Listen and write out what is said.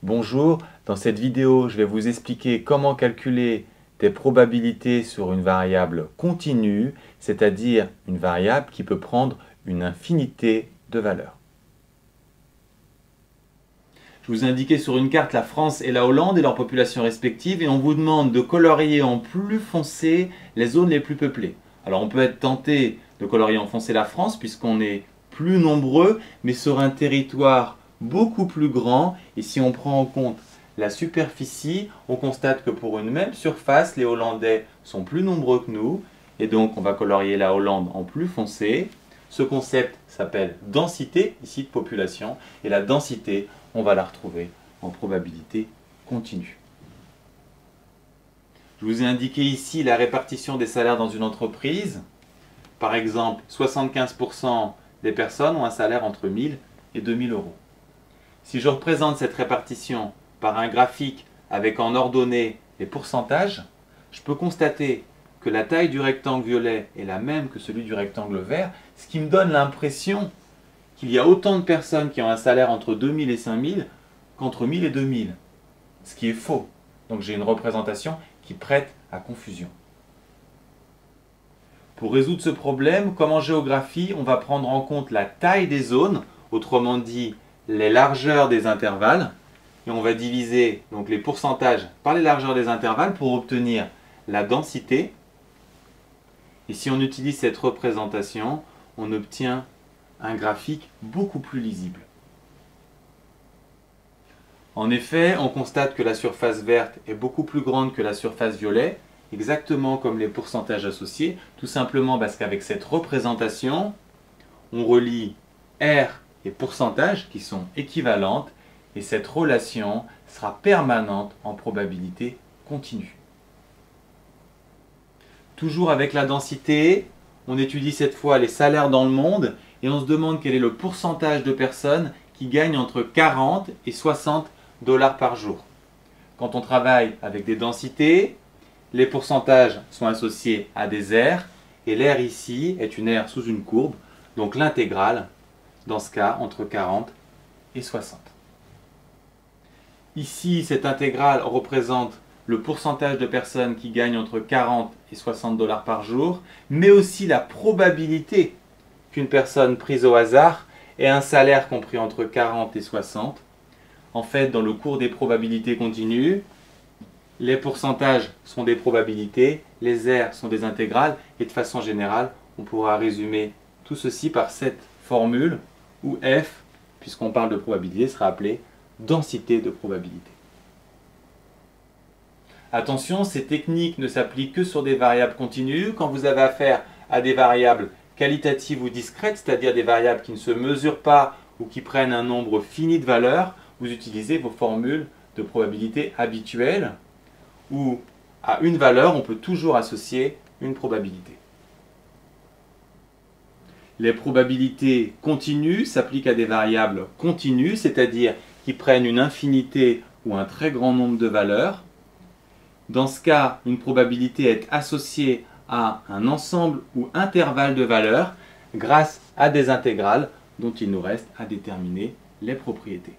Bonjour, dans cette vidéo, je vais vous expliquer comment calculer des probabilités sur une variable continue, c'est-à-dire une variable qui peut prendre une infinité de valeurs. Je vous ai indiqué sur une carte la France et la Hollande et leurs populations respectives et on vous demande de colorier en plus foncé les zones les plus peuplées. Alors on peut être tenté de colorier en foncé la France puisqu'on est plus nombreux mais sur un territoire beaucoup plus grand et si on prend en compte la superficie, on constate que pour une même surface, les Hollandais sont plus nombreux que nous et donc on va colorier la Hollande en plus foncé. Ce concept s'appelle densité, ici de population, et la densité, on va la retrouver en probabilité continue. Je vous ai indiqué ici la répartition des salaires dans une entreprise. Par exemple, 75% des personnes ont un salaire entre 1000 et 2000 euros. Si je représente cette répartition par un graphique avec en ordonnée les pourcentages, je peux constater que la taille du rectangle violet est la même que celui du rectangle vert, ce qui me donne l'impression qu'il y a autant de personnes qui ont un salaire entre 2000 et 5000 qu'entre 1000 et 2000, ce qui est faux. Donc j'ai une représentation qui prête à confusion. Pour résoudre ce problème, comme en géographie, on va prendre en compte la taille des zones, autrement dit les largeurs des intervalles, et on va diviser donc les pourcentages par les largeurs des intervalles pour obtenir la densité. Et si on utilise cette représentation, on obtient un graphique beaucoup plus lisible. En effet, on constate que la surface verte est beaucoup plus grande que la surface violet, exactement comme les pourcentages associés, tout simplement parce qu'avec cette représentation, on relie R et pourcentage qui sont équivalentes, et cette relation sera permanente en probabilité continue. Toujours avec la densité, on étudie cette fois les salaires dans le monde et on se demande quel est le pourcentage de personnes qui gagnent entre 40 et 60 dollars par jour. Quand on travaille avec des densités, les pourcentages sont associés à des aires et l'aire ici est une aire sous une courbe, donc l'intégrale, dans ce cas, entre 40 et 60. Ici, cette intégrale représente le pourcentage de personnes qui gagnent entre 40 et 60 dollars par jour, mais aussi la probabilité qu'une personne prise au hasard ait un salaire compris entre 40 et 60. En fait, dans le cours des probabilités continues, les pourcentages sont des probabilités, les aires sont des intégrales, et de façon générale, on pourra résumer tout ceci par cette formule où F, puisqu'on parle de probabilité, sera appelée densité de probabilité. Attention, ces techniques ne s'appliquent que sur des variables continues. Quand vous avez affaire à des variables qualitatives ou discrètes, c'est-à-dire des variables qui ne se mesurent pas ou qui prennent un nombre fini de valeurs, vous utilisez vos formules de probabilité habituelles où à une valeur, on peut toujours associer une probabilité. Les probabilités continues s'appliquent à des variables continues, c'est-à-dire qui prennent une infinité ou un très grand nombre de valeurs. Dans ce cas, une probabilité est associée à un ensemble ou intervalle de valeurs grâce à des intégrales dont il nous reste à déterminer les propriétés.